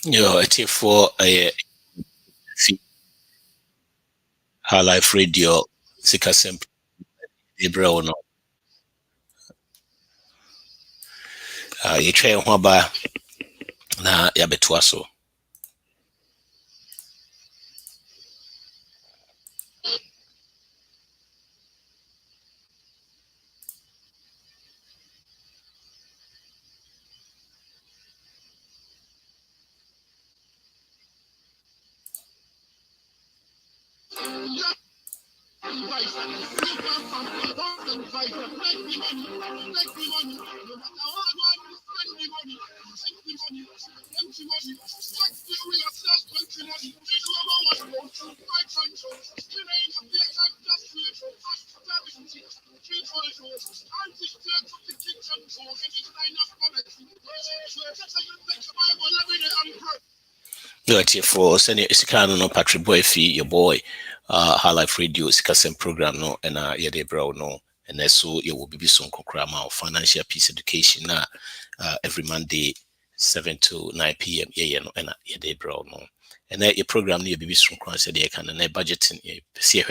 Yo, it's for a High Life Radio, Sika Simple, Debra no. You try one by na yabetwaso. No, it's for sending Sikano no Patrick Boy fee, your boy, High Life Radio, Sika Sim program no, and Yadebra no. And so you will be some crama of financial peace education now every Monday 7 to 9 p.m. Yeah, no, and yeah, bro, no. And then your program near be some cross they can and budgeting see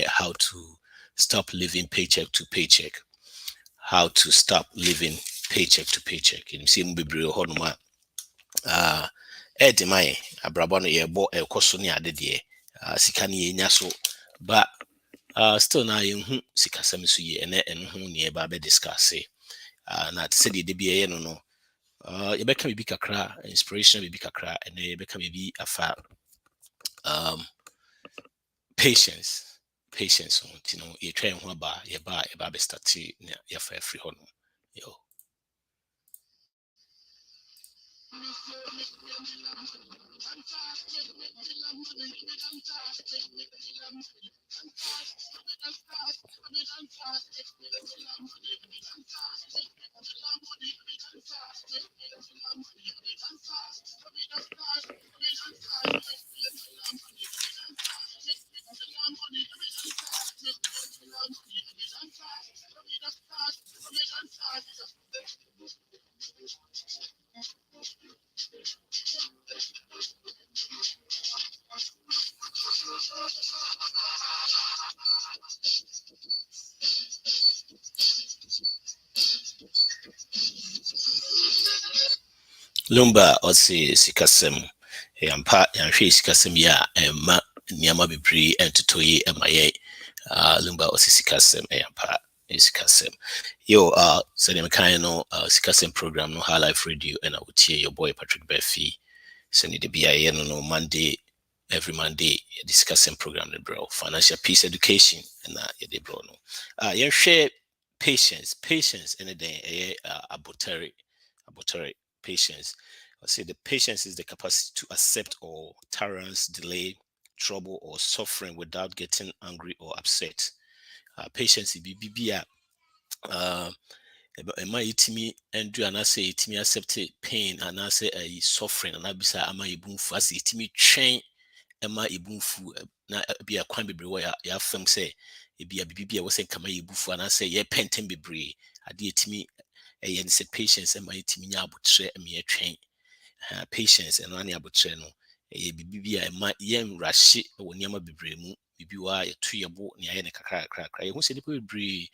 how to stop living paycheck to paycheck. How to stop living paycheck to paycheck. You see be bro honoma my abrabɔ no yɛbɔ ɛkɔ so ne ade deɛ sika no yɛnya so but still na yɛhu sikasɛm so yɛ ɛnɛ ɛno ho ne yɛba bɛdiscuss na sɛdeɛ de bi ɛyɛ no no yɛbɛka biribi kakra inspirational biribi kakra ɛnɛ yɛbɛka biribi afa patience ho nti no yɛtwa yɛn ho aba yɛba bɛstarte ne yɛfa afiri hɔ no yo Lumba ɔse sikasɛm yɛmpa yɛnhwɛ sikasɛm yi a ɛma nneɛma bebree ɛntoto yi ɛma yɛ Lumba ɔse sikasɛm yɛmpa sikasɛm yo sɛdeɛ mekan no sikasɛm program no High Life Radio ɛna wotie your boy Patrick Befi sɛne de bia yɛ no Monday every Monday yɛde sikasɛm program no bro financial peace education ɛna yɛde bro no yɛhwɛ patience ɛne den ɛyɛ abotare patience. I say the patience is the capacity to accept or tolerance, delay, trouble, or suffering without getting angry or upset. Patience is ɛma yɛtumi endure anase yɛtumi accept pain anase suffering anabisa ama yɛbumfu ase yɛtumi twɛn ɛma yɛbumfu na bia kwan bebree wɔ yɛafam sɛ ebia bibi a wɔsɛ kama yɛbufu anase yɛpɛntɛn bebree ade yɛtumi ɛyɛ ne sɛ patience ɛma yɛtumi nya abotrɛ ɛma yɛtwɛn patience ɛno ane abotrɛ no ɛyɛ bibi a ɛma yɛnrahye wɔ nneɛma bebree mu bibi wɔ a yɛto yɛbo ne ayɛ ne kakrakra yɛhu sɛ nipa bebree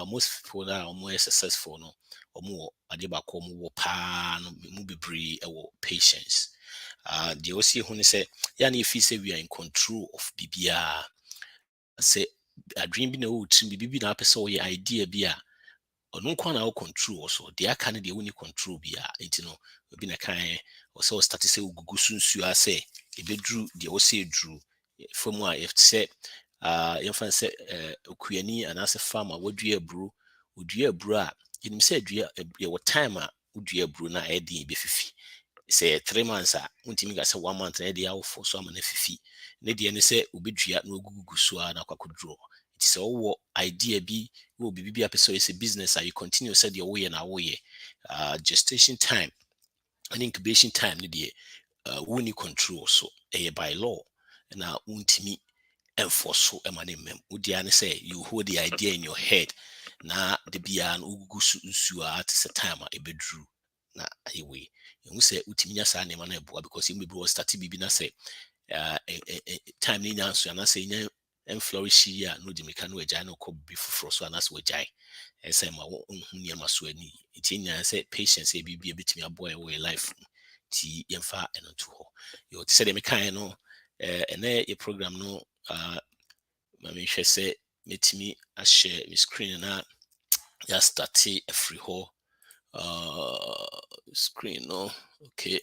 most people that are more successful no omo ade ba ko mo paa no mu bebree ɛwɔ patience the osi hu ne sɛ ya na efi sɛ we are in control of bibia sɛ adwene bi na wo trim bibi na apɛ sɛ wo yɛ idea bi a ɔno nkwa na wo control so de aka ne de wo ni control bi a enti no obi na kan o sɛ o start sɛ ogugu sunsu a sɛ ebedru de wo sɛ edru famu a if sɛ yɛmfa sɛ okuani anaasɛ farmer wadua aburo odua aburo a yɛnim sɛ adua yɛwɔ time a wodua aburo no a ɛyɛ den bɛfifi sɛ 3 months a wontumi ka sɛ 1 month na ɛde awofo so ama no afifi ne deɛ ne sɛ wobɛdua na wagugugu so a na akwakoduro nti sɛ wowɔ idea bi wɔ biribi bi apɛ sɛ ɔyɛ sɛ business a you continue sɛ deɛ woyɛ na woyɛ gestation time and incubation time ne deɛ wonni control so ɛyɛ by law na wontumi enforce so ɛma ne mmam wodia ne sɛ you hold the idea in your head na de bia no ugugu nsu a te sɛ time a ebedru na ayɛwei ɛhu sɛ wotumi nya saa nneɛma no ɛboa because you maybe was start bibi na sɛ time ne nya nso anasɛ nya flourish ya no de meka no agyae no kɔ bi foforɔ so anasɛ wagyae ɛsɛ ma wo hu nneɛma so ani nti nya sɛ patience bibi ebetumi aboa ɛwɔ life ti yɛmfa ɛno to hɔ yo te sɛ de meka no ɛnɛ yɛ program no ma menhwɛ sɛ metumi ahyɛ me screen na ya start afiri hɔ screen no okay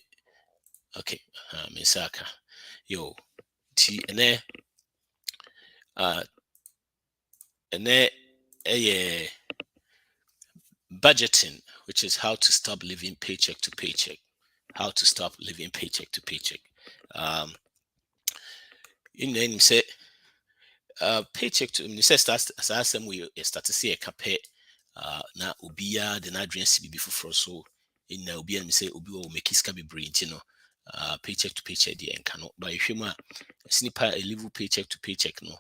mesaka yo ti ɛnɛ budgeting, which is how to stop living paycheck to paycheck. In the say paycheck to say start we start to see a cape na ubia the Nigerian CBB for so in ubia me say ubi will make his be brain, you know. Paycheck to paycheck the enkano but if you sniper a live paycheck to paycheck no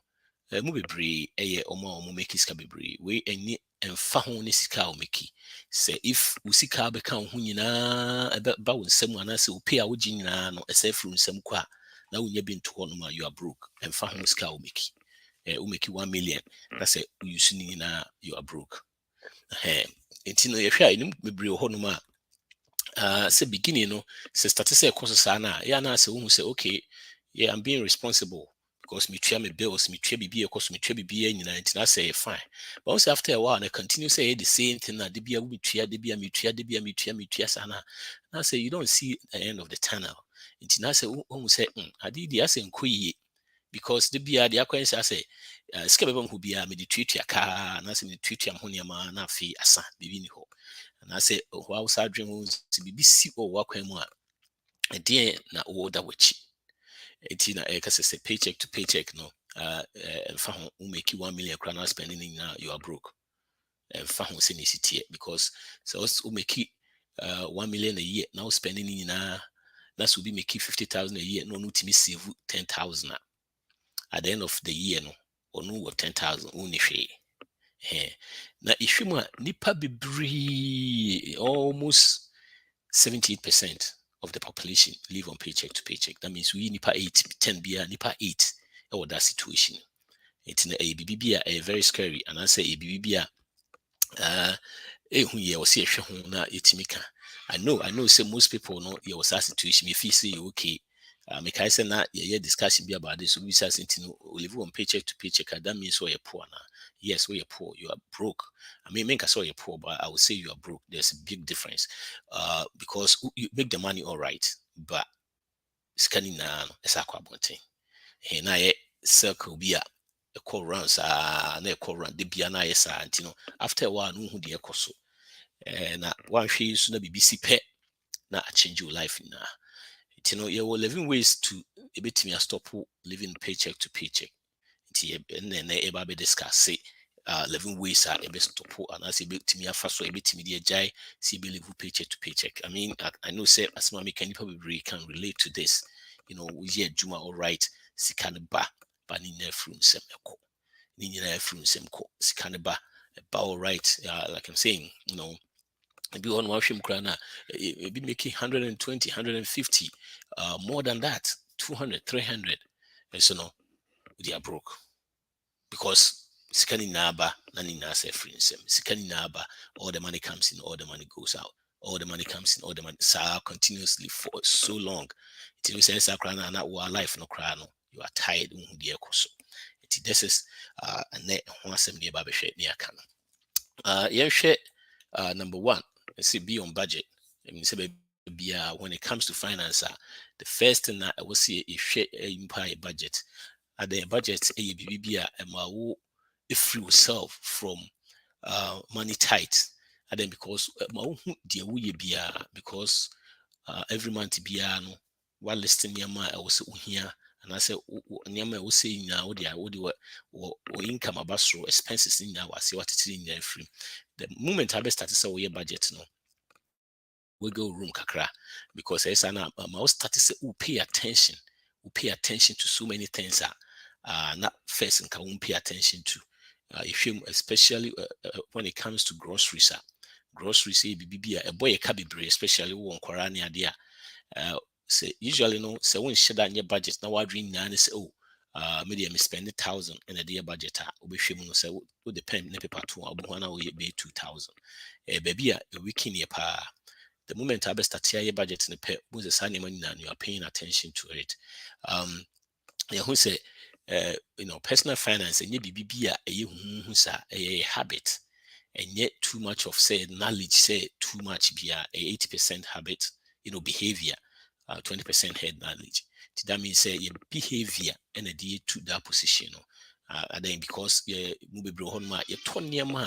mu bebree ɛyɛ ɔmo make sika bebree we ɛni ɛmfa ho ne sika o make sɛ if wo sika bɛka ho nyinaa ɛbɛba wo nsɛm anaasɛ wo pay a wogye nyinaa no ɛsɛ firi nsɛm kɔ a na wonya bi nto hɔ no ma you are broke ɛmfa ho sika o make wo make 1 million na sɛ wo use ne nyinaa you are broke enti no yɛhwɛ a ɛnim bebree wɔ hɔ no ma sɛ beginning no sɛ start sɛ ɛkɔ so saa na yɛ na sɛ wohu sɛ okay yeah I'm being responsible because me try my bills, me try bibi, because me try bibi, and I say fine. But also after a while, I continue say the same thing. That me try sana. Now say you don't see the end of the tunnel. Until now say say I did the assay because the beer the acquaintance I say skepable who be a me treat your car and I say me treat your money man na fee asa bibi ho. And I say wow sa dreams to be see or walk more. A dear na order which. Eti na say paycheck to paycheck no fa ho make 1 million crown spending now you are broke fa ho say necessity because so make 1 million a year now spending na so be make 50,000 a year no timi save 10,000 at the end of the year no or no 10,000 only hwe na ihwemu nipa bebree almost 78% of the population live on paycheck to paycheck. That means we nipa 8, 10 beer, nipa 8 or that situation. It's a BBB a very scary, and I say a BBB I know say most people know your situation. If you say okay, make I say na yeah discussion be about this. We say live on paycheck to paycheck. That means you're poor now. Yes, you're poor. You are broke. I mean, make us say you're poor, but I would say you are broke. There's a big difference. Because you make the money all right, but scanning now is a quabonting. And I circle be a call rounds na call round the biana yes after a while no who the ekoso. And one she soon be BBC pet na change your life na. You were living ways to a bit me stop living paycheck to paycheck. And then eba be discuss say 11 ways are able to stop and as able to me so able to media jai see believe paycheck to paycheck. I mean, I know say as mommy can probably can relate to this. You know, we hear Juma all right, sikanaba, banina from semeko, nina from semko, sikanaba, all right. Like I'm saying, you know, maybe on washing crana, be making 120, 150, more than that, 200, 300. And so no, they are broke because sikani naba nani nasa free sikani naba, all the money comes in, all the money goes out, all the money comes in, all the money continuously for so long. It will say sakrana na wa life no crano. You are tired this is a net one assembly baby share near can. Yeah, number one, see be on budget. I mean, say when it comes to finance, the first thing that I will see is share empire budget. At the budget, a BBA free yourself from money tight. And then because dear we be because every month be no while listing your mind, I was here. And I said, Nyama will say now, what income about so expenses in now, I see what it is in there free. The moment I started to say, your budget, no, we go room kakra because as an mouse started to say, pay attention, pay attention to so many things not first and can pay attention to. If you, especially when it comes to groceries, groceries, a boy a cabibre, especially one Korani idea. Say usually no say when share that your budget now what dream na say oh maybe I'm spending 1,000 in a dear budget obehwe no say wo depend na paper to obuhana wo be 2,000 baby a weekend ye pa the moment I start your budget in the pay was the same money and you are paying attention to it. Yeah, who say you know, personal finance and ye be a habit and yet too much of say knowledge say too much be a 80% habit, you know, behavior, 20% head knowledge. That means say your behavior and a day to that position, and then because move bro on my your 20 ma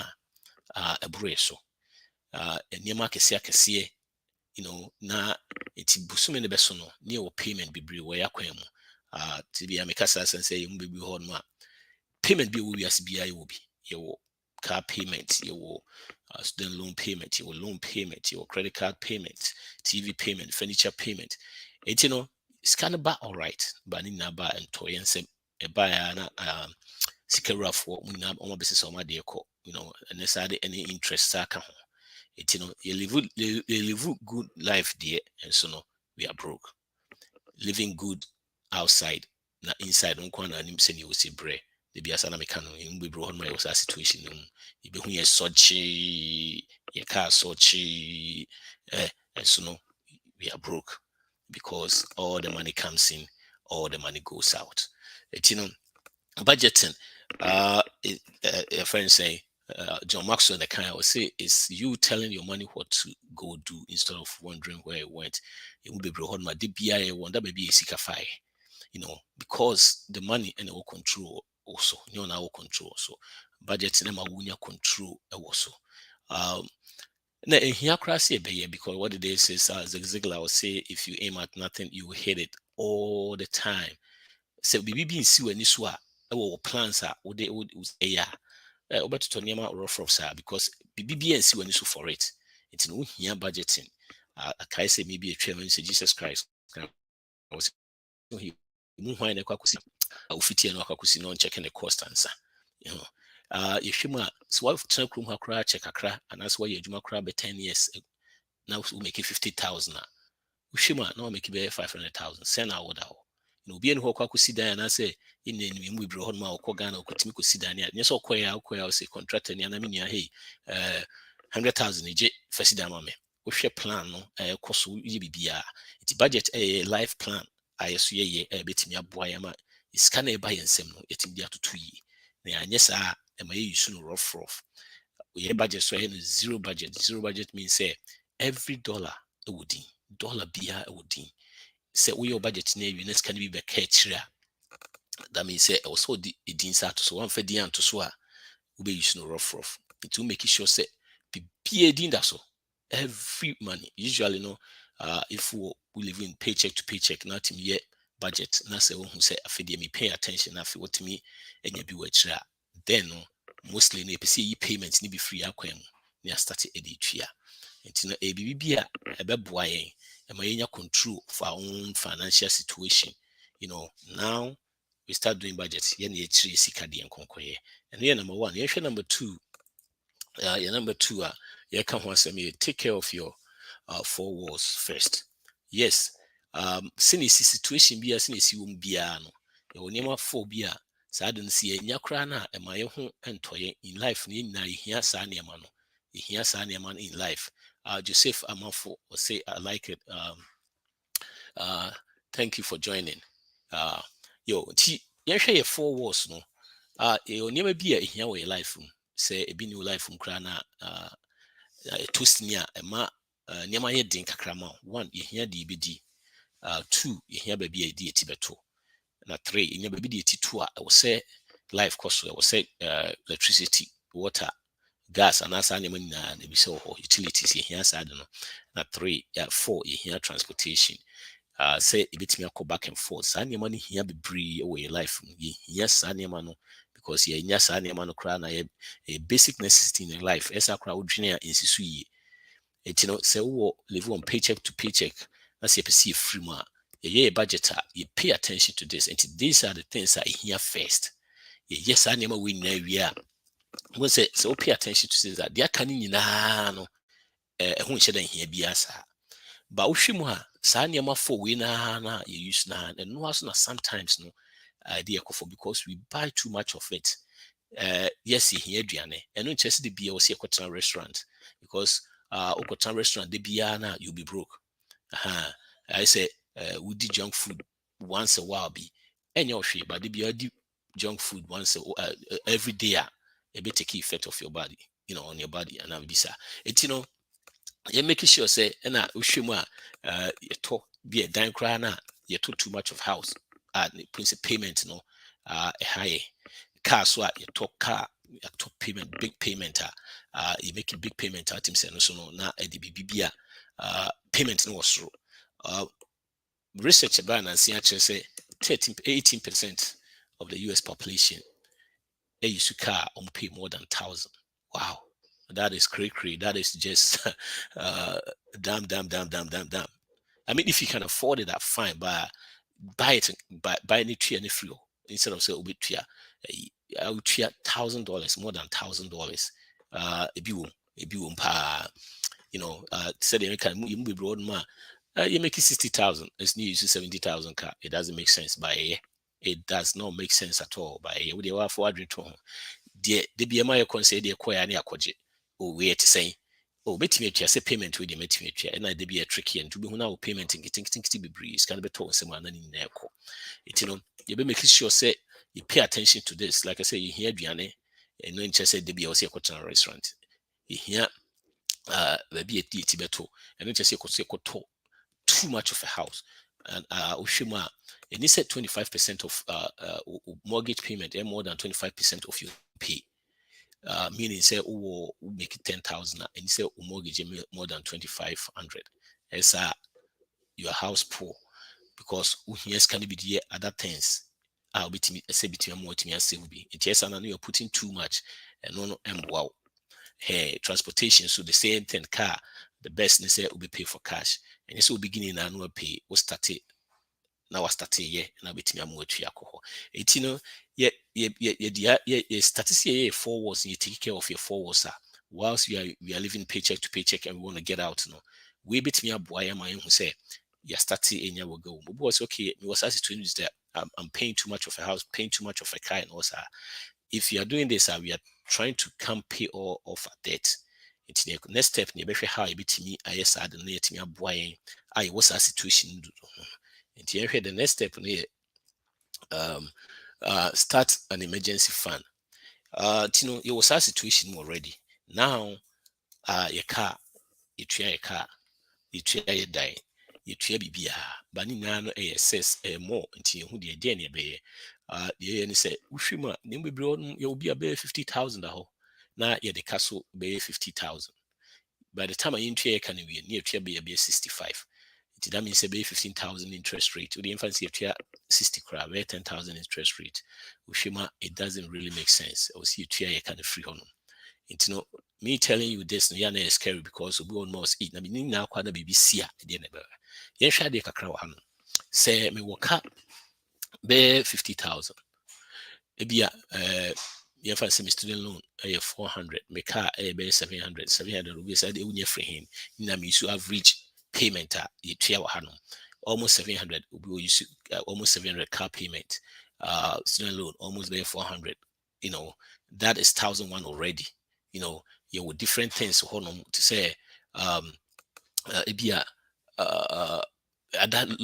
a breso and yama kesiye, you know, na it's busume ne beso no near payment be bre where yakwemu to be a mekasa and say you be on ma payment be will be as BI will be your car payment, your student loan payment, your loan payment, your credit card payment, TV payment, furniture payment. It's you know, it's kind of bad all right, but in naba and toy and say a buyer secure for on business on my dear you know, and necessarily any interest saka. It's you know, you live good life there, and so no, we are broke. Living good outside, not inside, don't want to say you will see bread. The biasana mekano in be bro on my situation you be when sochi your car sochi and so no we are broke because all the money comes in, all the money goes out. It's you know budgeting a friend say John Maxwell the kind I would say is you telling your money what to go do instead of wondering where it went. It will be bro on my DBI one that may be a sikafai, you know, because the money and our control also, you know, our control. So budget them a control also. Now here crazy because what it is Zig Ziglar will say if you aim at nothing, you will hit it all the time. So BB see when this our plans are would they would yeah. Over to Tonyama rough because BB and see when you for it. It's no here budgeting. I say maybe a chairman say Jesus Christ. Was he wine kwakusi ufiti no kwakusi no checking the cost answer, you know if you so what try krum hakra check akra and that's why you juma kra be 10 years now we make it 50,000 ushima now make it 500,000 send out that you know be any kwakusi dan and say in the we bro on ma okogana okotimi ko sidan ya nyeso okoya say contract ni na me hey 100,000 eje fasida ma me wohwe plan no koso yi bibia it budget a life plan ayeso ye betimi aboa ya ma iska na eba yensem no etimi dia tutu yi na anye saa e ma ye yusu no rough we budget so here no zero budget means say every dollar e wodin dollar bia e wodin say we your budget na you next can be back here that means say also the edin sa to so one fa din to so a we be yusu no rough it will make sure say be edin that so every money usually no if we live in paycheck to paycheck not in yet budget na say who say afede me pay attention na fi what me enya bi wa kira then no mostly na yɛpɛ sɛ yɛyi payments ne bi free akwan mu na yɛastarte de tua nti no biribi bi a ɛbɛboa yɛn ɛma yɛnya control for our own financial situation. Now we start doing budget yɛne yɛkyerɛ sika deɛ nkɔnkɔyɛ ɛno yɛ number one. Yɛhwɛ number two number two yɛka ho asɛm yɛ take care of your 4 walls first. Yes, sɛne ɛsi situation bi a sɛne ɛsi wɔ mu biara no yɛwɔ nneɛma 4 bi a saa de no si yɛnya koraa no a ɛma yɛ ho ntɔyɛ in life no yɛnyinaa yɛhia saa nneɛma no in life. Joseph Amafo will say I like it. Thank you for joining. Yɛhwɛ yɛ 4 walls no yɛwɔ nneɛma bi a ɛhia wɔ yɛ life mu sɛ ebi ne wɔ life mu koraa na toast ni a ɛma nneɛma yɛ den kakra ma. 1 yɛhia de yɛbɛdi. 2 yɛhia baabi a yɛde yɛti bɛto. Na 3 yɛhia baabi de yɛti to a ɛwɔ sɛ life kɔ so ɛwɔ sɛ electricity, water, gas anaasɛ nneɛma nyinaa na ebi sɛ wɔ hɔ utilities yɛhia saa de no. Na 4 yɛhia transportation. Sɛ ebɛtumi akɔ back and forth saa nneɛma no hia bebree wɔ yɛ life mu. Yɛhia saa nneɛma no because yɛnya saa nneɛma no koraa na yɛ basic necessity in life ɛsa koraa wodwene a nsiso yie. Nti no sɛ wowɔ live on paycheck to paycheck na sɛ yɛpɛ sɛ yɛfiri mu a yɛyɛ yɛ budget a yɛ pay attention to this. And these are the things a ɛhia first. Yɛyɛ saa nneɛma wɔ nyinaa wie a wo sɛ wo pay attention to this a deɛ aka no nyinaa no ɛho nhyɛ da nhia biara saa. But wohwɛ mu a saa nneɛma 4 wei na yɛ use na ɛno aso na sometimes no de ɛkɔ for because we buy too much of it. Yes, yɛhia aduane ɛno nkyerɛ sɛ de bia wɔ sɛ yɛkɔtena restaurant because wokɔtena restaurant de biara na you'll be broke. I say we do junk food once a while bi ɛnyɛ ɔhwee but de biara di junk food once every day a ɛbɛ take effect of your body, on your body and abisa. You making sure say na wohwɛ mu a yɛtɔ bi a dan koraa na yɛtɔ too much of house principal payment no high car so a yɛtɔ car yɛtɔ payment big payment you make a big payment at him say no so no na ɛde bibi a payment no was research about and see actually say 18% of the US population use car pay more than 1,000. Wow. That is cray. That is just damn. I mean, if you can afford it, that's fine. But buy it, buy any tree any free instead of say tree. I would tree $1,000, more than $1,000. If you said you can be broad ma. You make it 60,000. It's new. You 70,000 car. It doesn't make sense by a year. It does not make sense at all by a year. With your forward to the BMI consider the acquire near koje. We to say, bet me a payment with the metric, and I did be a tricky and to be now payment and getting things to be breeze can be told someone in echo. You be making sure say you pay attention to this. Like I say, you hear Diane and no interest said be also a restaurant. You hear be a Tibeto and just say too much of a house. And Ushima, and he said 25% of mortgage payment and more than 25% of your pay. Meaning say make it 10,000 and you say mortgage more than 2,500. As your house poor because yes can be the other things. I'll be say between more to me as will be. Yes, and I know you're putting too much and no wow. Hey, transportation, so the same thing car, the best they say will be paid for cash. And yes, we'll beginning annual pay will start it. Now I start here and I'll be to me more to alcohol. Statistics 4 walls and you take care of your 4 walls. Whilst we are living paycheck to paycheck and we want to get out, we bit me up why am I who say you're starting in your go. But was okay, it was as to that I'm paying too much of a house, paying too much of a car, and also if you are doing this, we are trying to come pay all of our debt. It's the next step, you better how you bit me, I yes, I don't need me a boy. I was a situation. And here the next step start an emergency fund. You was a situation already. Now your car, you try a car, you try a die, you try bibia, but in nano assess more until who the idea be the say Ushima, nimbe broad you'll be a bear 50,000 now yeah the castle bear 50,000. By the time I enter can be near be a bear 65. That means a 15,000 interest rate. With the infancy of 60 crab, 10,000 interest rate. Ushima, it doesn't really make sense. I will see you a kind of free on. It's no me telling you this, no, is scary because we almost eat. I mean, now quite a BBC at the end of it. Yes, I did a crown. Say, me walk up, bear 50,000. Maybe if I say my student loan, 400, my car, 700, 700 rupees. I did for him. Now, me so average payment at almost 700. We use almost 700 car payment. Student loan almost there 400. You know, that is 1,001 already. You know, with different things to say,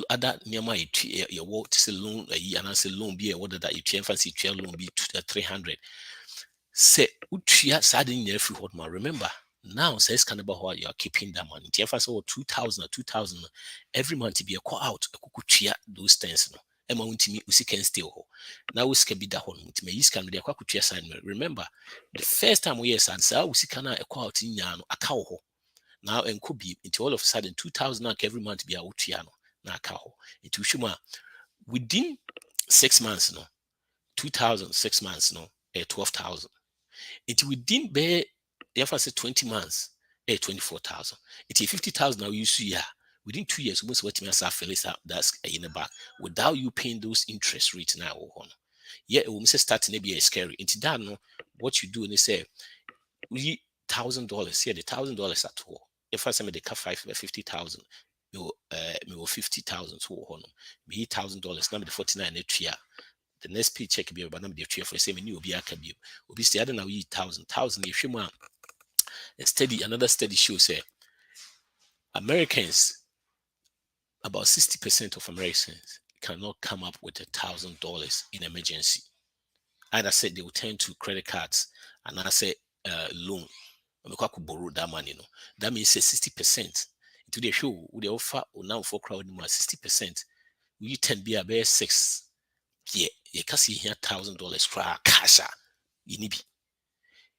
other nearby your work to say loan and I say loan be a whether that you fancy loan be 300. Say utria sadin every what man remember. Now says kind about what you are keeping that money. If I say 2,000 or 2,000 every month to be a call out a kukuchia those things no. Emma won't me usi can still now we can be that one to me can be a kwakuchia sign. Remember the first time we said sa usi kana a call out in yano a cow now and could be into all of a sudden 2,000 every month be a utiano na cow into shuma within 6 months no 2,000 6 months no 12,000 it within be if I say 20 months 24,000 it's 50,000 now you see within 2 years most what me as that's in the back without you paying those interest rates now yeah it will say starting maybe a scary into that no what you do and they say we $1,000 here the $1,000 at all if I say me the car 50,000 me 50,000 to one me $1,000 now the 49 year the next paycheck be about the tree for say me new be aka be obi say now you 1,000 if you another study shows say Americans about 60% of Americans cannot come up with $1,000 in emergency. Either said they will turn to credit cards and I say loan. Could borrow that money. No, that means 60%. To the show, would they offer now for crowd 60%? We 10 be a bear 6. Yeah, you can see here $1,000 for cash. You need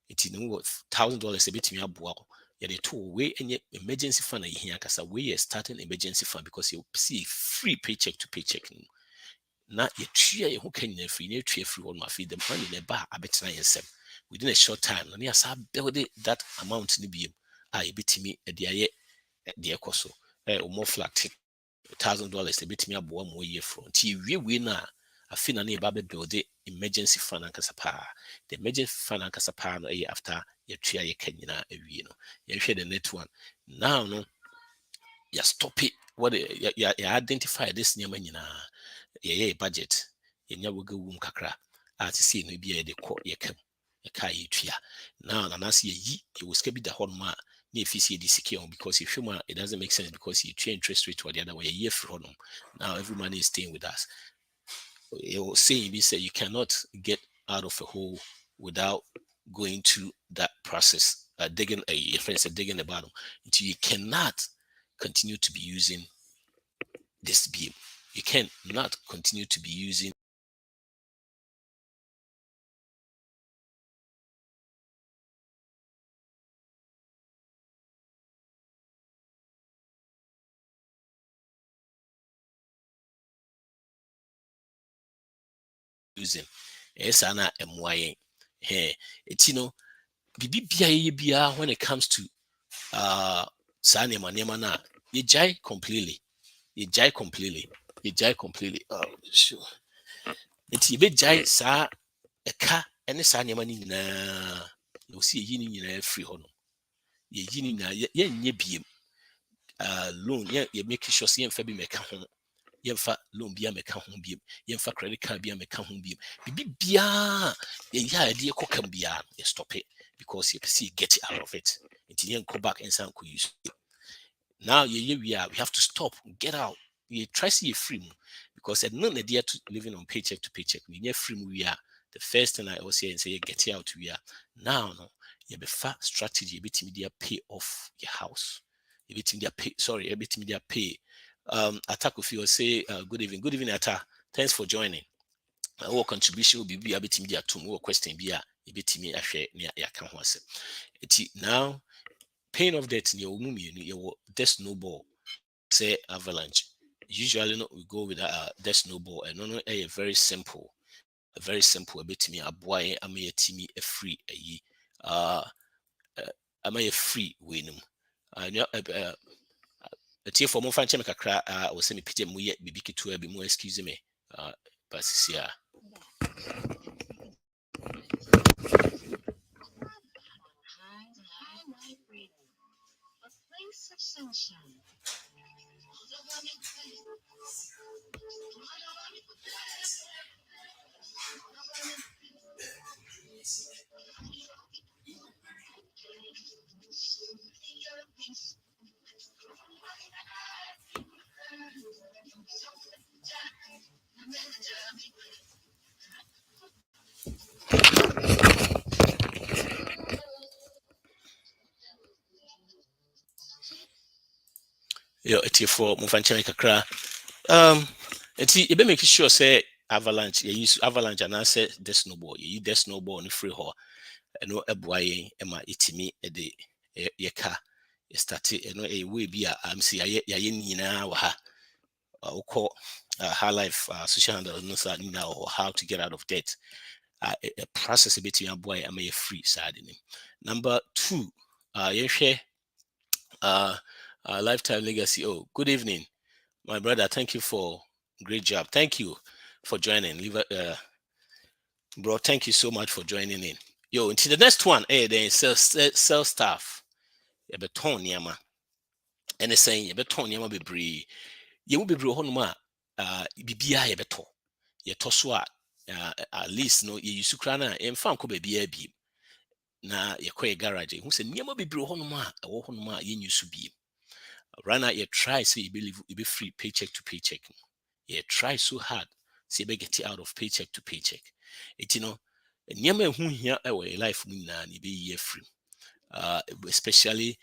it you know what $1,000 a bit me abuwa. Yeah, the two way any emergency fund here kasa we starting emergency fund because you see free paycheck to paycheck. Na you tria who can free near free on my feed the money in a bar a bit 9 within a short time. And yes, I build that amount in the beam. I bit me a dear coso or more flat $1,000 a bit me abuwa more year from TV winner. I feel a neighbor build the emergency fund and casapa. The emergency fund and casapa after your tria you can you know you share the net one. Now no you stop it. What you identify this near man yeah budget. You will go womb kakra. As you see, no be a court ye come. A car you tria. Now and I see you will skip the whole man. If you see the secure because if you it doesn't make sense because you change interest rate to the other way a year from now every money is staying with us. You're saying say you cannot get out of a hole without going to that process, digging a friend said digging the bottom until you cannot continue to be using this beam. You cannot continue to be using yes ana MYA. Hey, it's BBBIA when it comes to Sanema na you jai completely. You jai completely. Oh sure. It's you be jai sa a car and a Sanema na you see yin free honor. Ye yin ye beam loan, you make sure see and fabi make home. Yemfa loan be a meka ho biem yemfa credit card be a meka ho biem bibi bia yeah idea ko can be you stop it because you see get it out of it until you go back and sound use now we have to stop get out you try see a free because at none idea to living on paycheck to paycheck we free we are the first thing I always say and say get it out we are now no you be fat strategy bit media pay off your house you bit media pay sorry bit media pay Atakufi will say, good evening, Ata. Thanks for joining. Our contribution will be a bit media to more question be a bit me a share near Yakan. Now, pain of death in your mummy, your death snowball. say Avalanche. Usually no, we go with the snowball, and no, a very simple, a bit to me. A boy, I may a timmy a free a ye. I may a free winum. I know a tear for more fancy kakra or semi pity mu yet be to be more excuse me. But yeah. Yo, it's for Mufanchemi Kakra. You be making sure say Avalanche, you use Avalanche and I say the snowball, you use the snowball on the free hall, and no a boy, Emma, itimi, a day, ye car, you started, and no a way be a MC, ya now, call high life, social handle, no, now, or how to get out of debt. A process a bit your boy, I may a free side in him. Number 2, you share lifetime legacy. Oh, good evening, my brother. Thank you for great job. Thank you for joining. Bro, thank you so much for joining in. Yo, into the next one, then sell staff. You be ton yama. And saying you be ton yama be bree. You will be bro honuma. Bibia you be to. You toswa. At least no you use krana. In fan ko be bi. Na you kwe garage. Who say nyama be bro honuma. Wo honuma you use bi. Right now you try so you be free paycheck to paycheck. You try so hard so you get it out of paycheck to paycheck. It nyama hu hia e life mu na ni be year free. Especially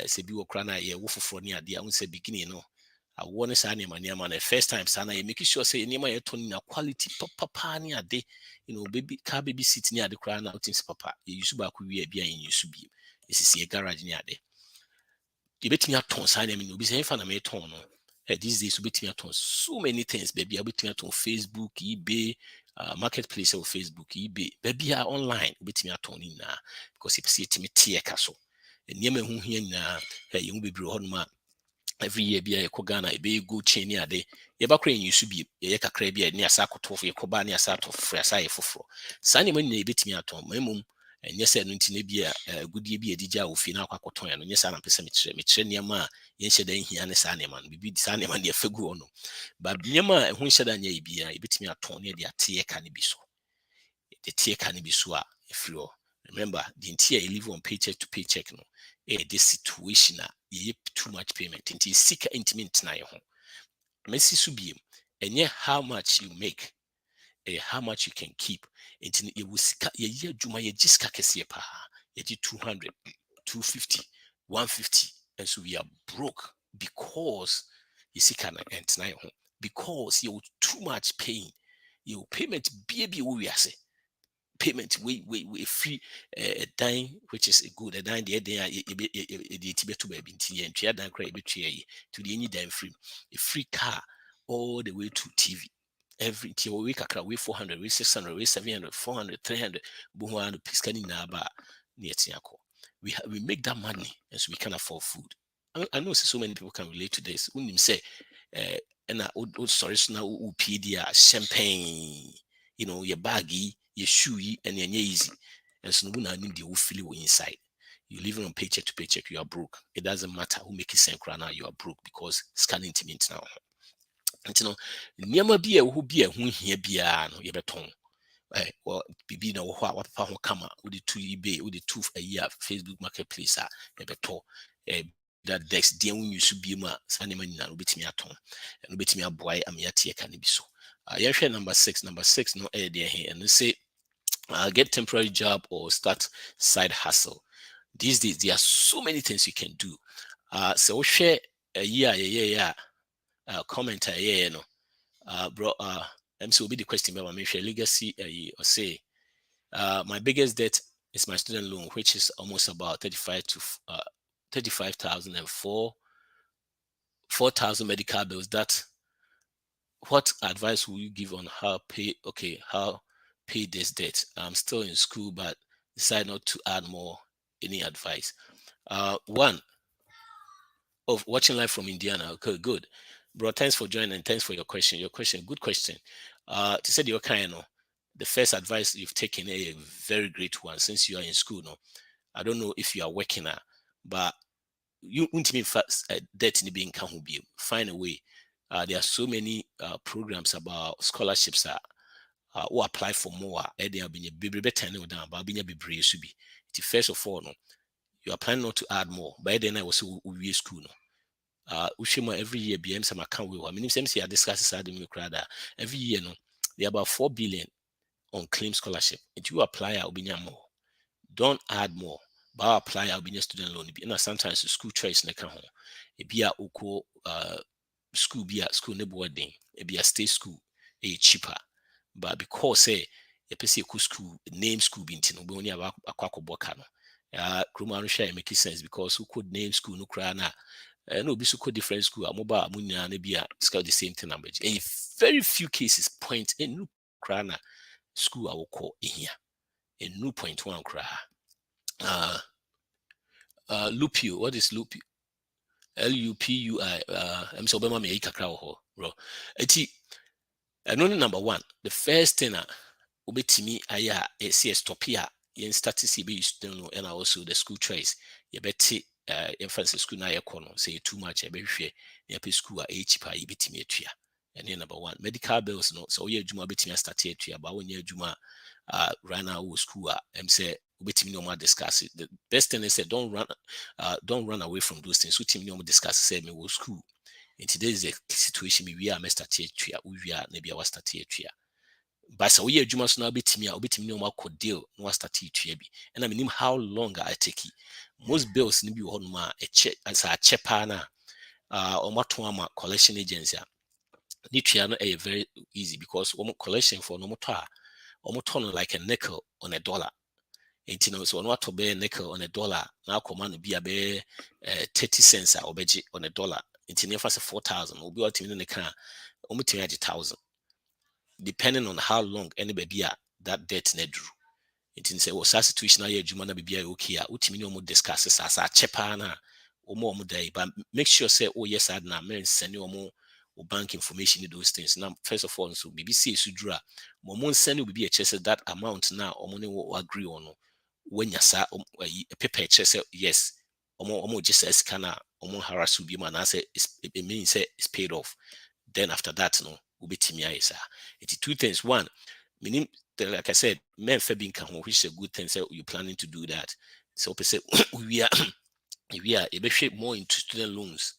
say bi wo kra na ye wo foforo ni ade a won say beginning no I want say nyama na first time sana you make sure say nyama ye ton na quality papa ni ade baby sit ni ade kra na things papa you use ba ko wi bia yin use bi esisi garage ni ade you bet me a ton sign me no be say fan na me ton no these days you bet me a ton so many things baby you bet me a ton Facebook, eBay, marketplace of Facebook, eBay baby are online you bet me a ton in na because if see it me tie ka so nyama hu hia na you be bro on ma every year be a Ghana be go chain ya de ye ba kra yin su bi ye kakra bi ni asa kotofo ye koba ni asa to frɛ asa ye foforo sa ne man na ebetimi aton mamum enye sɛ no ntine bi a gudie bi edigya ofi na akwakoton ya no nye sa na pese me kyerɛ niam a ye nhyɛ da nhia ne sa ne man bibi sa ne man ye fagu ono ba niam a ho nhyɛ da nya bi a ebetimi aton ne de ate ka ne bi so de tie ka ne bi so a efiro remember the entire you live on paycheck to paycheck no this situation you too much payment until seek intimate na ho Messi subiem and how much you make how much you can keep until you will ye juma ye jiska kese pa ye 200 250 150 and so we are broke because you see can and na ho because you too much pain your payment be we say payment we free a dime which is a good a dime the to baby and try dan cry to the any dime free a free car all the way to TV every week I we 400 we 600 we 700 400 300 buhwan piskani na ba we make that money and so we can afford food. I know so many people can relate to this when you say and sorry so now PD champagne your baggy your shoe and your easy and so no need the feel inside you living on paycheck to paycheck you are broke it doesn't matter who make it send now you are broke because scanning to now nyama bi who be a hu hia bia no ye beton bibi na wo ho a wapapa ho kama wo de to eBay wo de to a year Facebook marketplace a ye beto that dex deɛ wo use bi mu a saa nneɛma nyinaa no wobɛtumi atɔn ɛno wobɛtumi aboae ama yɛateɛ ka no bi so yɛhwɛ number 6 no ɛyɛ deɛ he ɛno sɛ get temporary job or start side hustle these days there are so many things you can do sɛ wohwɛ ayi a yɛyɛyɛ a comment a yɛyɛ no bro MC will be the question about me legacy or say my biggest debt is my student loan which is almost about 35,004 4,000 medical bills. That what advice will you give on how pay this debt? I'm still in school, but decide not to add more. Any advice? One of watching live from Indiana. Okay, good, bro. Thanks for joining and thanks for your question. Good question. To say the kind, the first advice you've taken a very great one since you are in school. No, I don't know if you are working now, but you ultimately debt in being can be find a way. There are so many programs about scholarships that who apply for more. They have been a baby better down, but being a baby should be. First of all, no, you are planning not to add more. By then, I was we school. No, every year, BM some account we. I mean, same say I discuss this every year. No, there are about 4 billion on claim scholarship. If you apply, I'll be more. Don't add more. But apply, I'll be student loan. Sometimes the school choice na home. It be a uko school be a school nebo wedding. It be a state school. Cheaper. But because say a PC school name school bintin we only have a quack boka no. Kruma share make sense because who could name school no crana. No be so different school. Mobile munya nebia scout the same thing number. In very few cases point in no crana school I will call in here. In no point one cry. Lupio, what is Lupio? Lupui. I'm so bema me kakra ho, bro. Eti, number one, the first thing obetimi aya see stop here. Yen start to see be student and also the school choice. You beti emphasis school na yekono say too much. I be hwe ya pe school a cheaper you betimi atua. And number one, medical bills no. So ye juma betimi start atua, but when ye juma right now school say waiting no more discuss it. The best thing is say don't run away from those things. Waiting no more discuss say me will school. In today's situation, we are start here. We are maybe our start here. But so we are Juma so now bit me no more could deal no start here. And I mean how long I take it. Most bills need be on my a check as a chepana or matoma collection agency. Nitriano a very easy because collection for no more almost like a nickel on a dollar. So on what to be nickel on a dollar now command be a 30 cents or beji on a dollar. Into 4,000 will be what in the car almost 1,000 depending on how long anybody that debt nedru. It in say was a situation now jumana be okay ultimately discuss as a chepana or more day, but make sure say oh yes I na men send you more or bank information in those things. Now first of all so BBC sudra momon send will be a chess that amount now or money will agree on when you say a paper chess yes or just as scanner or more harass will be man I say it means say it's paid off. Then after that no will be timia is it's two things. One, meaning like I said, men for being which is a good thing. So you're planning to do that. So we are a more into student loans.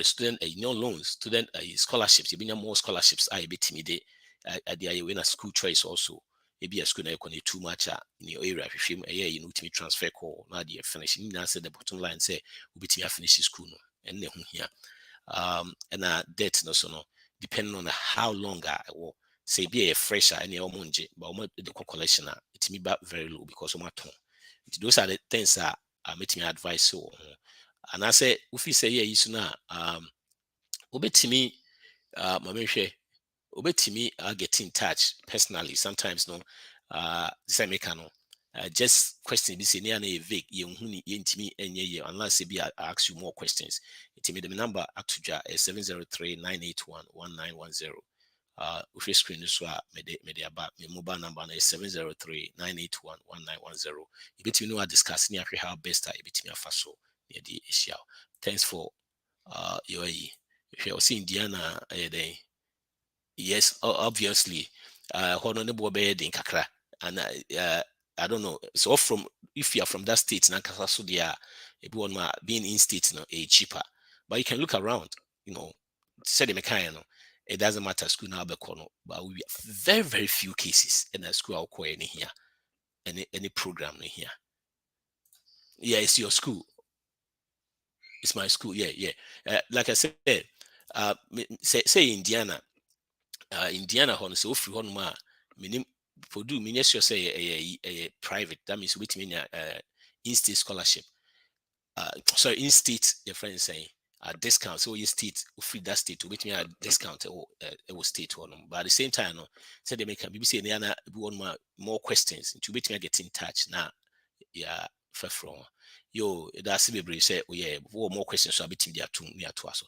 Student loans, student scholarships. You bring more scholarships. I be timid. I win a school choice also. Maybe a school na too much in your area. If you know to me transfer call. Now they finish. Now say the bottom line say we be to finish school no. And then here. And debt no so no depending on how long I will say be a fresher any omunje, but the collection it me back very low because of my tone. Those are the things that make me advice so. And I say if you say yeah, you know to me get in touch personally sometimes no this I make no just question this near a vague me unless be I ask you more questions. It made the number actually is 703-981-1910. If you screen this one, about my mobile number is 703-981-1910. You bet you know I discuss near how best I bet me a faso near the issue. Thanks for your if you see Indiana day. Yes, obviously. Honorable bed in Kakra. And I don't know. So from if you are from that state, so they are being in state cheaper. But you can look around, say the mechanic, it doesn't matter school now but we very, very few cases in a school I'll call any here. Any program in here. Yeah, it's your school. It's my school. Yeah. Like I said, say Indiana. Indiana hon so free hon ma minim for do mean sure say a private that means which mean in-state scholarship sorry in-state your friend saying discount. So you state free that state to which me a discount or state one. But at the same time, no, said they make a BBC and one more questions to which me get in touch now. Yeah, from yo, that's the say, oh yeah, more questions. So I bet there two near to us.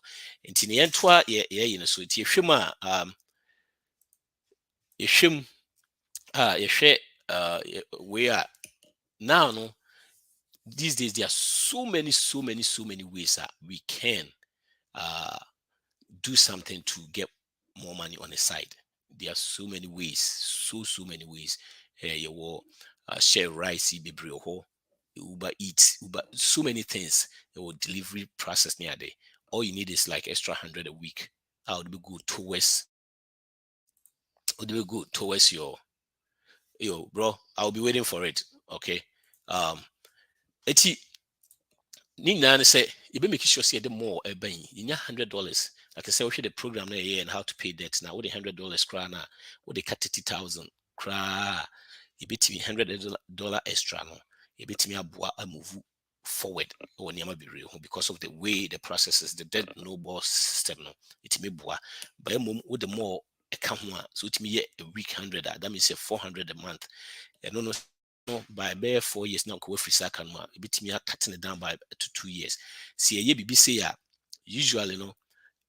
And in the end, yeah, you know, so it's you shim, you share, we are now, no. These days there are so many ways that we can do something to get more money on the side. There are so many ways, so many ways. You will share rice, be Uber Eats, Uber, so many things. Your delivery process near there. All you need is like extra 100 a week. I would be good towards your bro. I'll be waiting for it. Okay. Eti ni nyinaa ne sɛ make sure say the more ɛba yi yɛnya $100 like I say the program na and how to pay debt now with $100 cry na with the cut 30,000 cry yɛbɛtumi $100 extra no yɛbɛtumi aboa a move forward or nneɛma bebree ho because of the way the process is the debt no boss system no ɛtumi boa but with the more ɛka ho a so ɛtumi yɛ a week 100 that means 400 a month ɛno no by bare 4 years now go free second one bit me cutting it down by to 2 years see a baby say usually no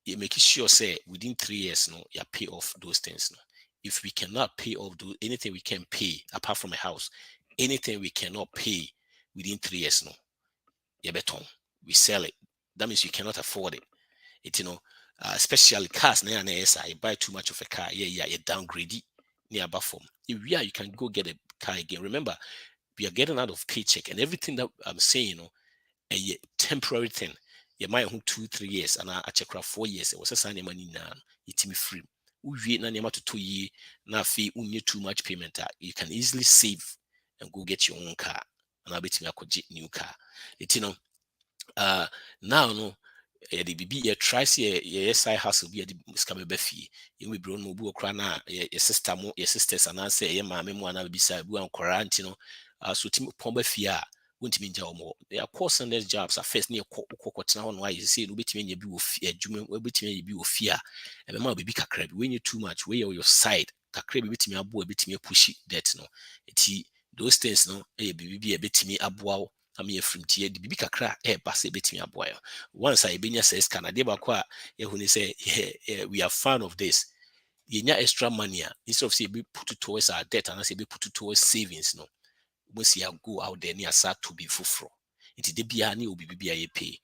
you make sure say within 3 years no you pay off those things no if we cannot pay off do anything we can pay apart from a house anything we cannot pay within 3 years no you beton we sell it that means you cannot afford it you know especially cars na I buy too much of a car you downgrade it near form if you can go get a car again. Remember, we are getting out of paycheck and everything that I'm saying, you know, a temporary thing. You might have 2-3 years and I check 4 years. It was a sign of money now. It's me free. We na to 2 years now fee need too much payment. You can easily save and go get your own car. And I'll bet me a new car. It's you know now no the BB try say your side hustle be the scam be fee. You will bro no bu okra na your sister mo your sisters and I say your mama mo na be say bu an quarantine no so tim pon be fee a wontimi nja omo. There are call centers jobs at first near kokotena ho no why you say no betimi nya bi wo fee adwuma we betimi nya bi wo fee a e be ma be kakra bi when you too much we your side kakra bi betimi abo betimi push that no eti those things no e bibi e betimi aboa I'm here from Tia, the Bibi Kakra, pass a bit me a boy. Once I been says Canada, when they say, we are fan of this. You need extra money instead of say be put it towards our debt and I say be put it towards savings. No, once you go out there near start to be full. It is the biani will be pay.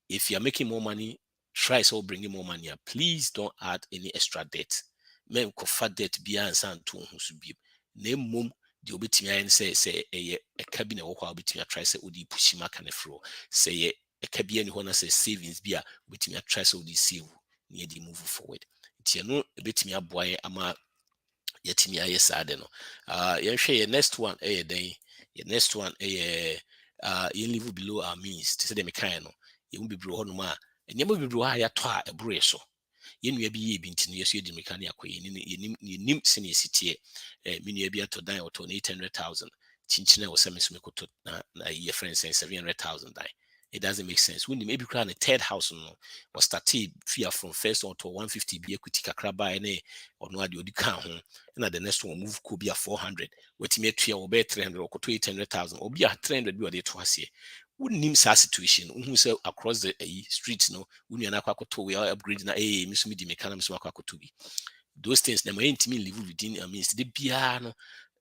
If you are making more money, try so bringing more money. Please don't add any extra debt. Men cover debt beyond and to be name mum. The obetimi ayen say a cabinet or obetimi try say odi pushima can fro say a cabinet ho na say savings bia obetimi try say odi save near the move forward nti no obetimi aboa ama yetimi aye sade no yen hwe ye next one den ye next one yen live below our means to say dem kan no yen be bro ho no ma enyema be bro ha ya to a ebro so yenua bi ye bi ntino yeso yedi mekani akoye nim sene sitie menua bi ato dan oto 800,000 chinchina wo semeso mekoto na ye friends say 700,000 dan it doesn't make sense when maybe cry a third house no was started fear from first on to 150 be equity kakra buy ne or no ade odi kan ho na the next one move could be a 400 wetime atua wo be 300 or 800,000 or be a 300 bi ode to ase wouldn't sa situation who say across the streets no when you to we are upgrading na miss me di mechanics to be those things na my intimi live within means the biano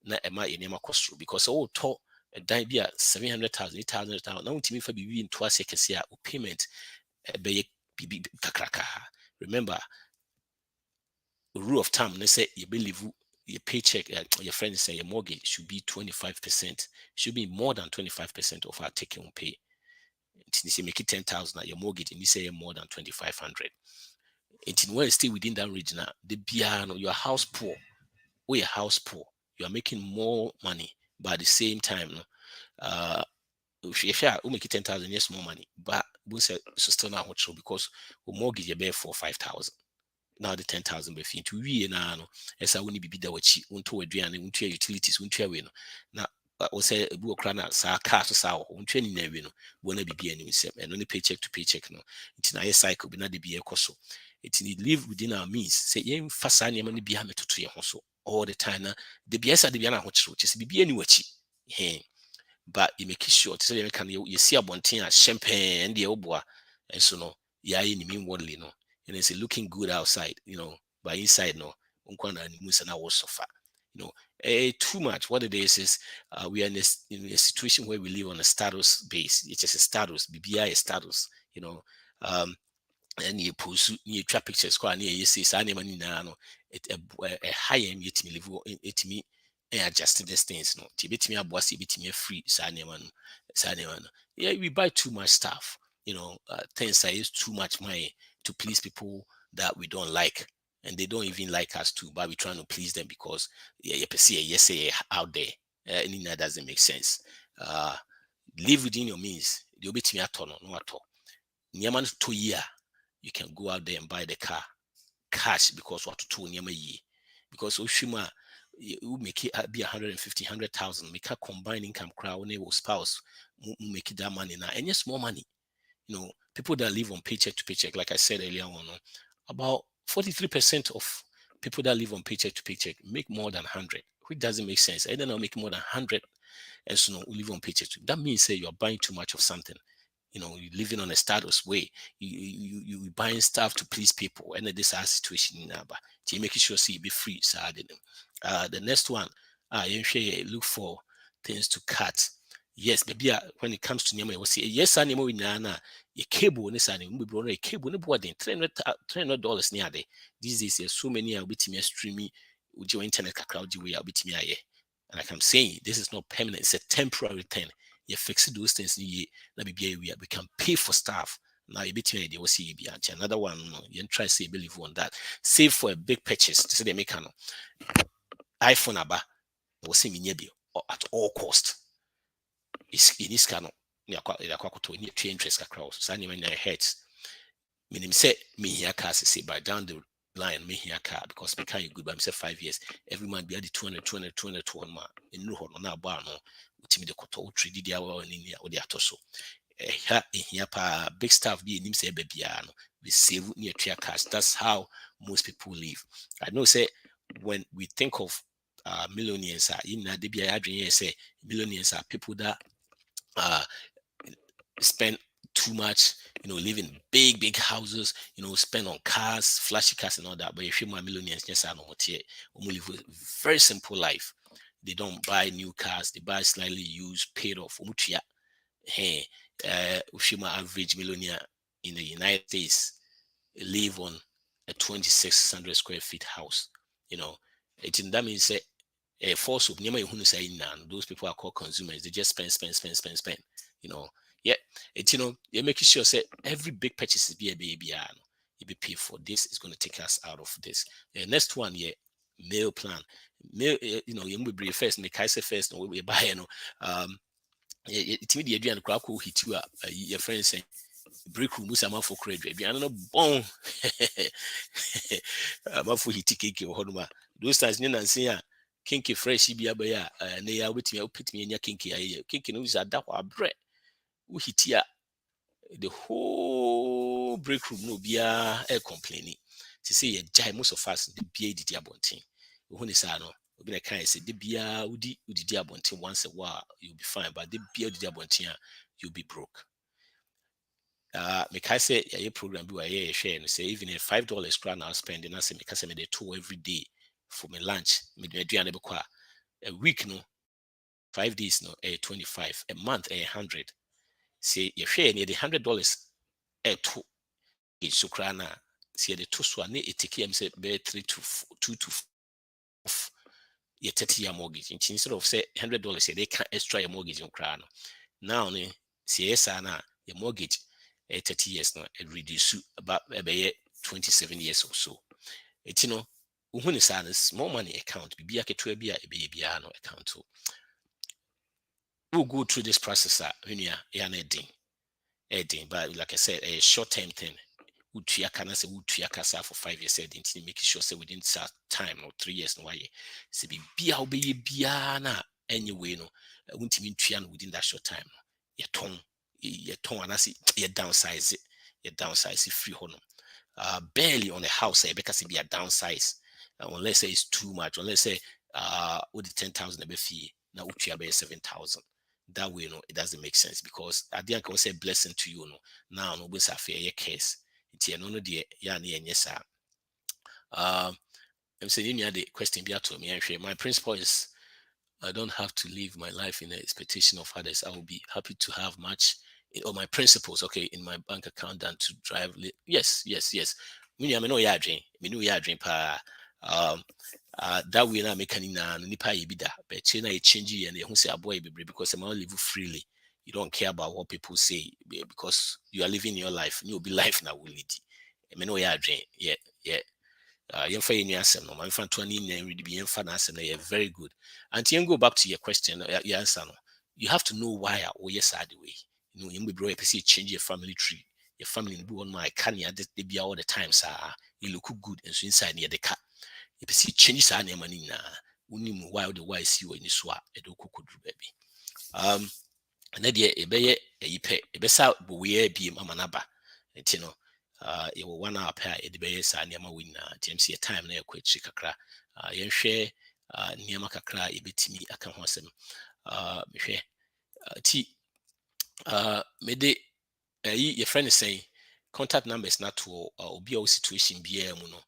na ema enema cost because all to a dan bi a 700,000 800,000 na intimi fa bibi into ase kese a payment be bibi kakraka remember the rule of thumb they say you believe your paycheck your friends say your mortgage should be 25%, should be more than 25% of our take home pay. You say make it 10,000 your mortgage and you say more than 2,500. And when you stay within that region, the piano, your house poor, or your house poor, you are making more money, but at the same time, if you make it 10,000, yes, more money, but we say still not true because we mortgage you bear for 5,000. Now the 10,000 be fit to we na no esa woni bibi da wachi unto aduane unto utilities unto we no na o say ebu okra na sa car so sa ho ntwe ni na wi no bo na bibia ni nsem eno ne paycheck to paycheck no nti na ye cycle bi na de bi ekoso it need live within our means say ye mfasa ne ma ne bia metoto ye ho so all the time na de bia sa de bia na ho kyerɛ kyerɛ bibia ni wachi he but you make sure to say you can you see abonten a champagne and the oboa and so no yeah you mean worldly no and it's looking good outside but inside no unkwana ni musa na wo suffer too much. What it is we are in a situation where we live on a status base. It's just a status, BBI status, and you pursue you trap pictures quite near you see any money now it a high end yet me live it me adjust these things no tibet me aboasi bit me free saneman yeah we buy too much stuff things that is too much money to please people that we don't like and they don't even like us too but we're trying to please them because you see yes out there and that doesn't make sense live within your means you'll be me at all no at all Nyaman 2 year you can go out there and buy the car cash because what to nyama ye because Oshima you make it be 150,000 make a combined income crowd or spouse make it that money now and yes more money people that live on paycheck to paycheck like I said earlier on about 43% of people that live on paycheck to paycheck make more than 100 which doesn't make sense I don't know make more than 100 and so live on paycheck to that means say you're buying too much of something you're living on a status way. You buying stuff to please people, and this is our situation now. But you making sure see be free. So the next one, you look for things to cut. Yes, maybe when it comes to Nyama, you will see yes, I know in Nana, a cable, this and we brought a cable, no boarding, $300 near there. These days, so many are with me streaming with your internet crowd, you will be me. And like I'm saying, this is not permanent, it's a temporary thing. You fix those things, we can pay for stuff. Now you between they will see another one. You try to say believe on that. Save for a big purchase. So they make an iPhone aba will see me at all cost. It's in this canon. Near interest across. So anyway, your heads. Meaning say me here cars say by down the line me here car because me can't good by myself 5 years. Every man be at the 200 to 1 man. In no one now bar no. With me the koto 3D dia wa in here or the atoso. Here pa big stuff be him say baby no. We save near tria cars. That's how most people live. I know say when we think of millionaires in the be say millionaires are people that spend too much, live in big houses, spend on cars, flashy cars and all that. But if you're my millionaires, just I know live a very simple life. They don't buy new cars, they buy slightly used, paid off. Hey, if you're my average millionaire in the United States, live on a 2,600 square feet house. That means say a force of those people are called consumers. They just spend. Yeah, it's you're making sure say every big purchase is be a baby. You be paid for this is going to take us out of this. The next one, meal plan. Meal, you be first, make I say first, no we buy it's me the and crack who hit you your friends saying break room musa for credit. I don't know bon for hit cake or honma. Those times you see kinky fresh be a bear and they are with me, put me in your kinky news at that bread. We hit here the whole break room no be air complaining to say a jai most of us the BA did abonting. When is no be a kind say the beer would abonting once a while you'll be fine, but the beer did abonting you'll be broke. Make I say a program be a share and say even a $5 crown I'll spend and I say make I say me the tour every day for my lunch, a week no 5 days no 25 a month 100. Say you share near the $100 to so crana see the two so ne etiki say be 3 to 2 to 4 your 30-year mortgage instead of say $100 they can extra your mortgage on crana now ne see na your mortgage 30 years now it reduce about 27 years or so it's when is small money account be to be a baby account so we'll go through this process when you are editing, but like I said, a short-term thing. Would you say for 5 years, making sure say within that time or 3 years, no way. Say be biana anyway no won't mean trian within that short time. Your tongue and I see you downsize it, you downsize it free honor. Barely on a house, because it be a downsize. Unless say it's too much, unless say with the 10,000 a fee, now uchi about 7,000. That way, it doesn't make sense because I think I can say blessing to you, now no be a fair case. It's no dear, yes, sir. I'm saying the question be to me. My principle is I don't have to live my life in the expectation of others. I will be happy to have much or my principles, okay, in my bank account than to drive. Yes. Me know ya dream. Me know ya dream pa. That way na make any na nipa yebida. But chena e change and who say aboy be because I'm live freely. You don't care about what people say because you are living your life. You will be life now will lead. Me know ya dream. Yeah. Yemfa yeni asem no man fan 20 na read be yemfa na asem na very good. And you go back to your question, your answer no. You have to know why or yes the way. You know, you be bro you change your family tree. Your family be on my can ya they be all the time sir. You look good and so inside near the car. You see change sa na money na unim why the why see when you swa e do kukudu baby. Na de ebeye eyipe ebesa bo we bi mama naba. Enti no you will 1 hour pair it be sa niama win TMC time na yakwachi kakra yenhwe niama kakra ebetimi aka ho asem mehwe ti mede your friend is saying contact numbers na to obi a situation bia mu no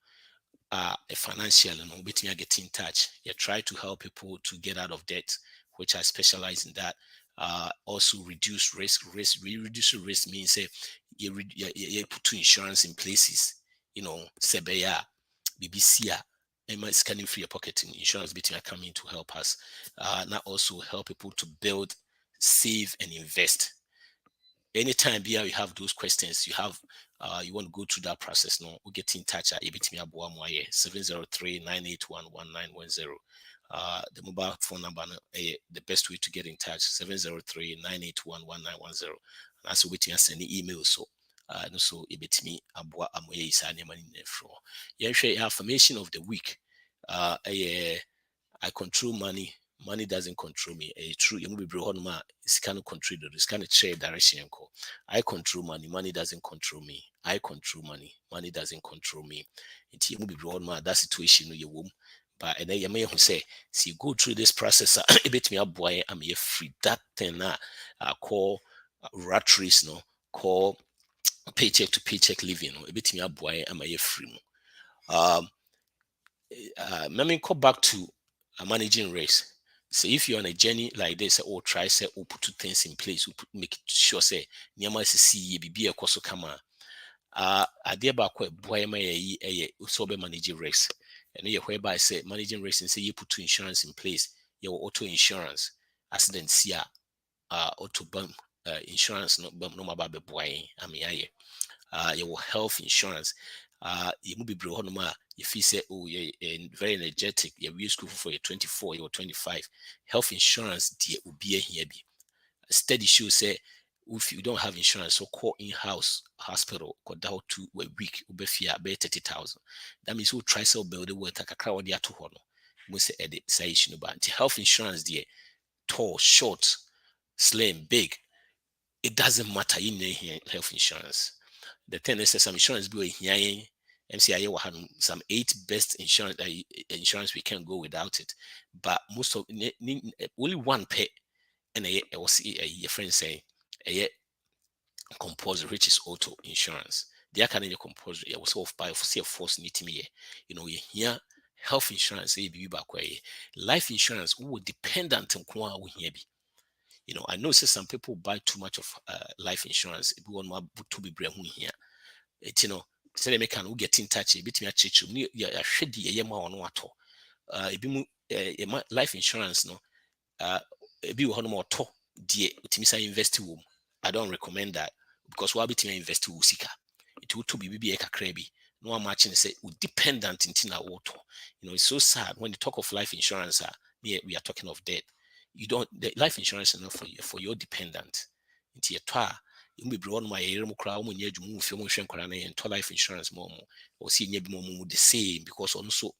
a financial no betimi get in touch. You try to help people to get out of debt, which I specialize in that. Also reduce risk. Reduce risk means say you put insurance in places, Sebeya, BBC, and scanning free your pocket in insurance between coming to help us. Now also help people to build, save, and invest. Anytime here you have those questions, you want to go through that process, no, we'll get in touch at 703-981-1910. The mobile phone number, the best way to get in touch, 703-981-1910. And also waiting and send email so no so me abua amoye isa ne mani nefro. Yenhwe affirmation of the week. I control money. Money doesn't control me. True, you be bro honma. It's kind of control this kind of share direction. I control money. Money doesn't control me. I control money. Money doesn't control me. It's you be bro honma. That situation you womb. But and then you may say, see, go through this process. A bit me up boy. I'm here free. That thing call rat race. No, call paycheck to paycheck living. A bit me up boy. I'm here free. Let me go back to managing risk. So if you're on a journey like this, or try say or put two things in place, make sure say Niama see be a coso kama. Idea about boy may so be managing risk. And you whereby say managing risk and say you put two insurance in place, your auto insurance, accident sia, auto bump insurance no bump no mababe boy. I mean your health insurance. You will be bro if you say, oh, you're very energetic, you're school for your 24, you're 25. Health insurance, dear, will be here. A steady show say, if you don't have insurance, so call in-house hospital, call down to a week, will be 30,000. That means we'll try to build the work, a crowd, the to honor. We say, edit, say, health insurance, dear, tall, short, slim, big. It doesn't matter in health insurance. The thing is, some insurance be here. MCIA will have some 8 best insurance we can go without it, but most of only one pay, and I was a friend saying a compulsory, which is auto insurance. The kind of compulsory, I was off by for force need me. You here health insurance, be back way, life insurance, who would dependent on kwa here be. I know some people buy too much of life insurance. If we want to be brave here, say they can get in touch a bit me at you. Yeah, should be a yama on what life insurance no be one more to dear Timisa invest womb. I don't recommend that because what between invest to Sika. It will to be a crabby. No one matching say dependent in Tina water. It's so sad when you talk of life insurance, we are talking of death. The life insurance is not for your dependent. Into your twa. You be brought my crowd when you move your motion and life insurance more or see more the same because also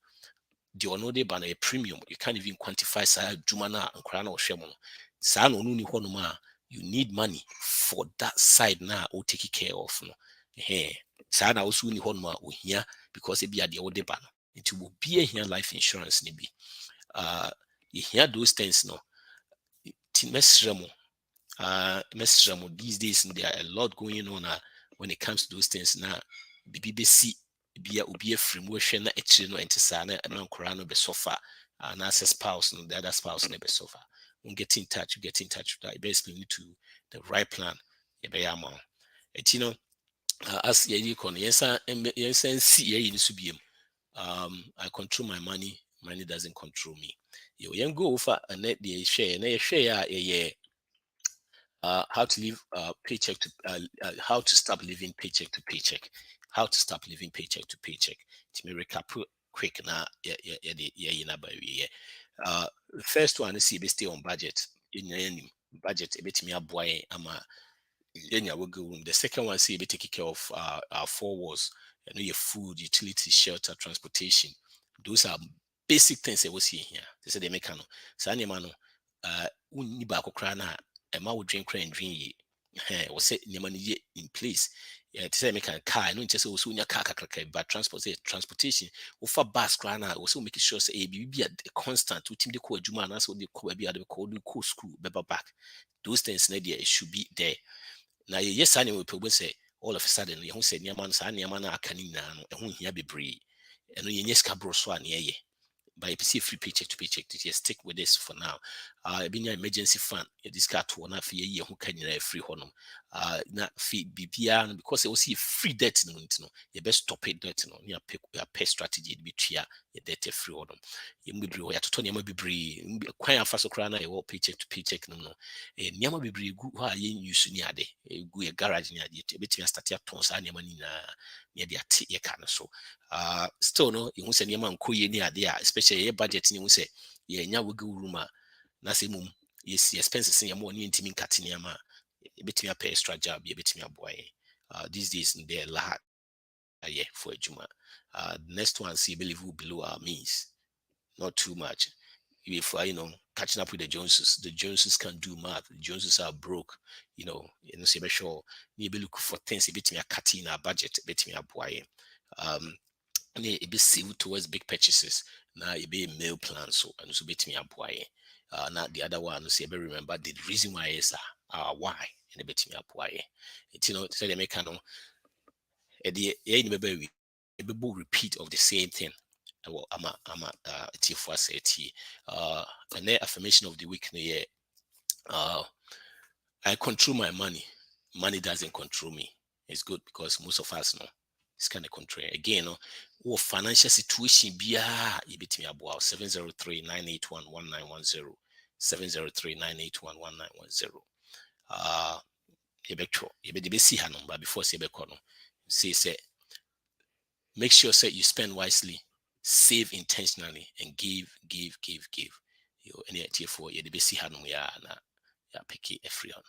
the ono de ban a premium. You can't even quantify sa jumana and krana or shemono. Sa no ni honoma. You need money for that side now or take care of no. Sa na also ni honoma o here because it be at the old ban. It will be a here life insurance ni bi. You hear those things no. Mesremo. These days there are a lot going on when it comes to those things now. BBC be a free motion na etri no entisa na nkora no be sofa and as spouse no the other spouse no be sofa. We get in touch with that. Basically to the right plan. Be amount. As ye kon yensa see ye so biem. I control my money. Money doesn't control me. You go over a net the share na share how to live paycheck to how to stop living paycheck to paycheck. How to stop living paycheck to paycheck. To me recap quick na the first one is see stay on budget. In any budget a bit me a boy ama the second one say be taking care of our four walls. Your food, utility, shelter, transportation. Those are basic things that we see here. They say they make no. So no unni ba kokra na ema wo drink and drink ye. We say nyama ni in place. Yeah, to say make a car, no just also unya car kakra but transportation. We for bus kra na we say make sure say be a constant to team the ko adwuma na so the ko be ade ko do ko school beba back. Those things na there should be there. Now yes I know people say all of a sudden you say nyama no sa nyama na aka ni na no ehun hia bebree. Eno ye nyeska bro so an ye. By a free paycheck to paycheck to just stick with this for now. Being an emergency fund, this car to one for a year who can you free honum. Not fee BPR because it was see free debt no, you best stop it debt no, your pay strategy to be clear, your debt free honum. You would be to Tony Mabibri, quite a fast crana, a paycheck to paycheck no. A Yama Bibri, who are you using near a good garage near the bit me start your tons and your money near the tea can so. Still no, you won't send your man near there, especially a budget you will say, yeah, now we go rumor. Na say mum yes expenses in your money intimi cutting yama a bit me a pay extra job a bit me a boy these days in there la yeah for a juma next one see believe who below our means not too much if catching up with the Joneses can do math. The Joneses are broke, say sure you be look for things a bit me a cutting our budget a bit me a boy a bit save towards big purchases now it be meal plan so and so bit me a boy not the other one say remember the reason why is why and a bit me up why it say they make a repeat of the same thing. Well, I'm a T4 say and the affirmation of the week I control my money. Money doesn't control me. It's good because most of us know it's kind of contrary. Again, financial situation be you bet me about 703-981-1910. 703-981-1910. You bet see her number before say say make sure say you spend wisely, save intentionally, and give. You any for you see her number ya pick it every on.